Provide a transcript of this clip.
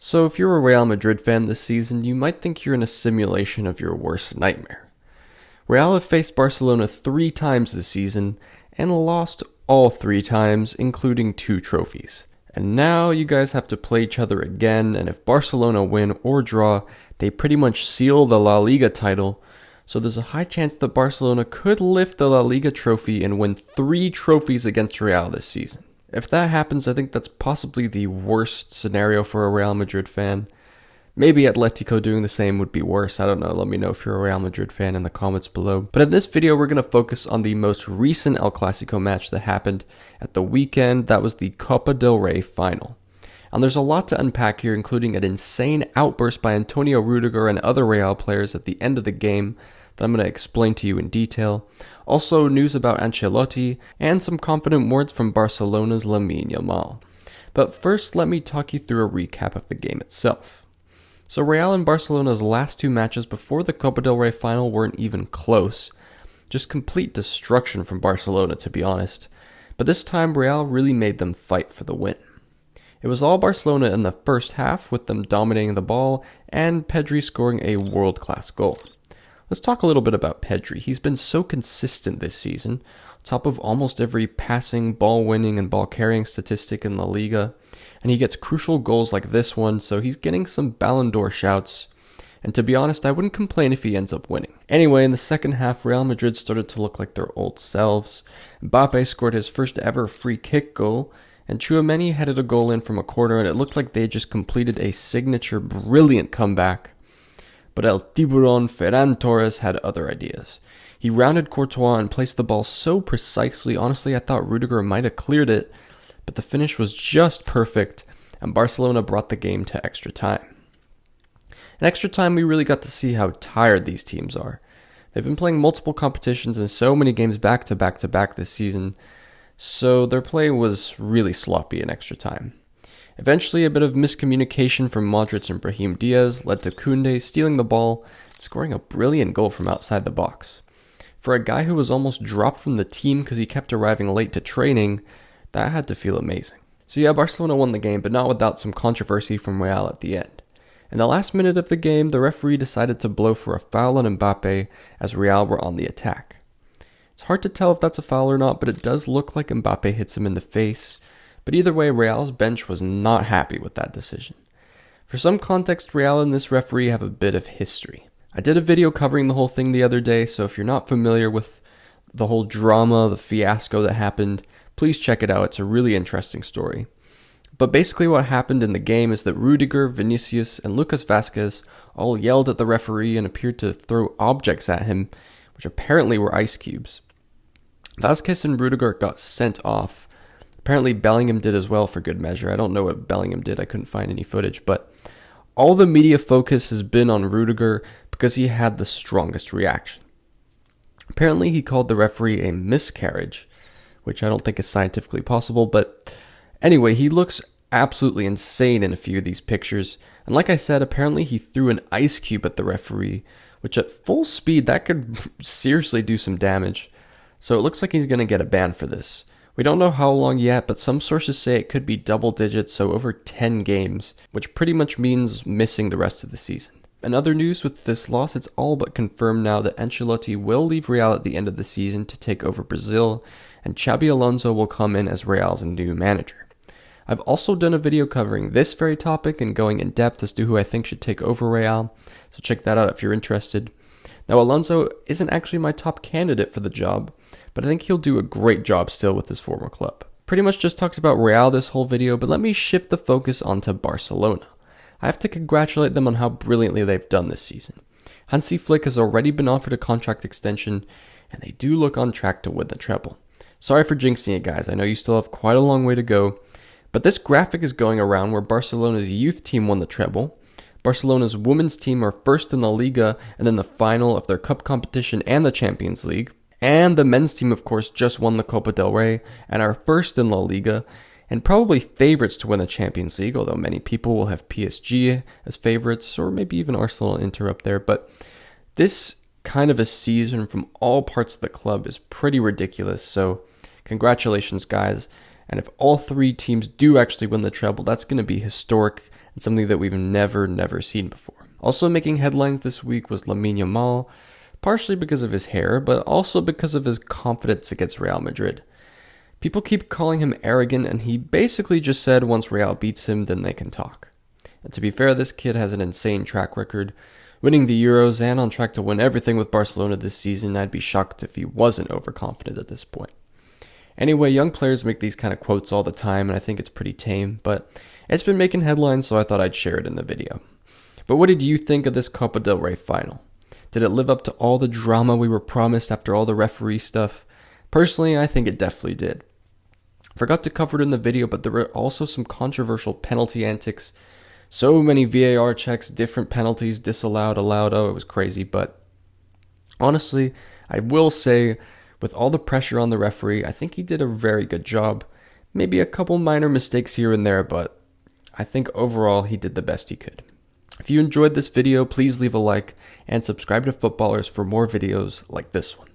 So if you're a Real Madrid fan this season, you might think you're in a simulation of your worst nightmare. Real have faced Barcelona 3 times this season and lost all 3 times, including 2 trophies. And now you guys have to play each other again, and if Barcelona win or draw, they pretty much seal the La Liga title. So there's a high chance that Barcelona could lift the La Liga trophy and win 3 trophies against Real this season. If that happens, I think that's possibly the worst scenario for a Real Madrid fan. Maybe Atletico doing the same would be worse. I don't know. Let me know if you're a Real Madrid fan in the comments below. But in this video, we're going to focus on the most recent El Clasico match that happened at the weekend. That was the Copa del Rey final. And there's a lot to unpack here, including an insane outburst by Antonio Rüdiger and other Real players at the end of the game that I'm going to explain to you in detail. Also, news about Ancelotti, and some confident words from Barcelona's Lamine Yamal. But first, let me talk you through a recap of the game itself. So Real and Barcelona's last 2 matches before the Copa del Rey final weren't even close. Just complete destruction from Barcelona, to be honest. But this time, Real really made them fight for the win. It was all Barcelona in the first half, with them dominating the ball, and Pedri scoring a world-class goal. Let's talk a little bit about Pedri. He's been so consistent this season, top of almost every passing, ball-winning, and ball-carrying statistic in La Liga, and he gets crucial goals like this one, so he's getting some Ballon d'Or shouts, and to be honest, I wouldn't complain if he ends up winning. Anyway, in the second half, Real Madrid started to look like their old selves. Mbappe scored his first ever free kick goal, and Tchouaméni headed a goal in from a corner, and it looked like they had just completed a signature brilliant comeback. But El Tiburon Ferran Torres had other ideas. He rounded Courtois and placed the ball so precisely, honestly I thought Rüdiger might have cleared it, but the finish was just perfect, and Barcelona brought the game to extra time. In extra time, we really got to see how tired these teams are. They've been playing multiple competitions and so many games back to back to back this season, so their play was really sloppy in extra time. Eventually, a bit of miscommunication from Modric and Brahim Diaz led to Koundé stealing the ball and scoring a brilliant goal from outside the box. For a guy who was almost dropped from the team because he kept arriving late to training, that had to feel amazing. So yeah, Barcelona won the game, but not without some controversy from Real at the end. In the last minute of the game, the referee decided to blow for a foul on Mbappe as Real were on the attack. It's hard to tell if that's a foul or not, but it does look like Mbappe hits him in the face. But either way, Real's bench was not happy with that decision. For some context, Real and this referee have a bit of history. I did a video covering the whole thing the other day, so if you're not familiar with the whole drama, the fiasco that happened, please check it out. It's a really interesting story. But basically what happened in the game is that Rüdiger, Vinicius, and Lucas Vázquez all yelled at the referee and appeared to throw objects at him, which apparently were ice cubes. Vázquez and Rüdiger got sent off. Apparently Bellingham did as well for good measure. I don't know what Bellingham did. I couldn't find any footage. But all the media focus has been on Rüdiger because he had the strongest reaction. Apparently he called the referee a miscarriage, which I don't think is scientifically possible. But anyway, he looks absolutely insane in a few of these pictures. And like I said, apparently he threw an ice cube at the referee, which at full speed, that could seriously do some damage. So it looks like he's going to get a ban for this. We don't know how long yet, but some sources say it could be double digits, so over 10 games, which pretty much means missing the rest of the season. In other news with this loss, it's all but confirmed now that Ancelotti will leave Real at the end of the season to take over Brazil, and Xabi Alonso will come in as Real's new manager. I've also done a video covering this very topic and going in depth as to who I think should take over Real, so check that out if you're interested. Now, Alonso isn't actually my top candidate for the job, but I think he'll do a great job still with his former club. Pretty much just talks about Real this whole video, but let me shift the focus onto Barcelona. I have to congratulate them on how brilliantly they've done this season. Hansi Flick has already been offered a contract extension, and they do look on track to win the treble. Sorry for jinxing it, guys. I know you still have quite a long way to go, but this graphic is going around where Barcelona's youth team won the treble. Barcelona's women's team are first in the Liga and in the final of their cup competition and the Champions League. And the men's team, of course, just won the Copa del Rey and are first in La Liga and probably favorites to win the Champions League, although many people will have PSG as favorites or maybe even Arsenal and Inter up there. But this kind of a season from all parts of the club is pretty ridiculous. So congratulations, guys. And if all 3 teams do actually win the treble, that's going to be historic, It's something that we've never seen before. Also making headlines this week was Lamine Yamal, partially because of his hair, but also because of his confidence against Real Madrid. People keep calling him arrogant, and he basically just said once Real beats him, then they can talk. And to be fair, this kid has an insane track record, winning the Euros and on track to win everything with Barcelona this season. I'd be shocked if he wasn't overconfident at this point. Anyway, young players make these kind of quotes all the time, and I think it's pretty tame, but it's been making headlines, so I thought I'd share it in the video. But what did you think of this Copa Del Rey final? Did it live up to all the drama we were promised after all the referee stuff? Personally, I think it definitely did. Forgot to cover it in the video, but there were also some controversial penalty antics. So many VAR checks, different penalties, disallowed, allowed. Oh, it was crazy. But honestly, I will say, with all the pressure on the referee, I think he did a very good job. Maybe a couple minor mistakes here and there, but I think overall he did the best he could. If you enjoyed this video, please leave a like and subscribe to Footballers for more videos like this one.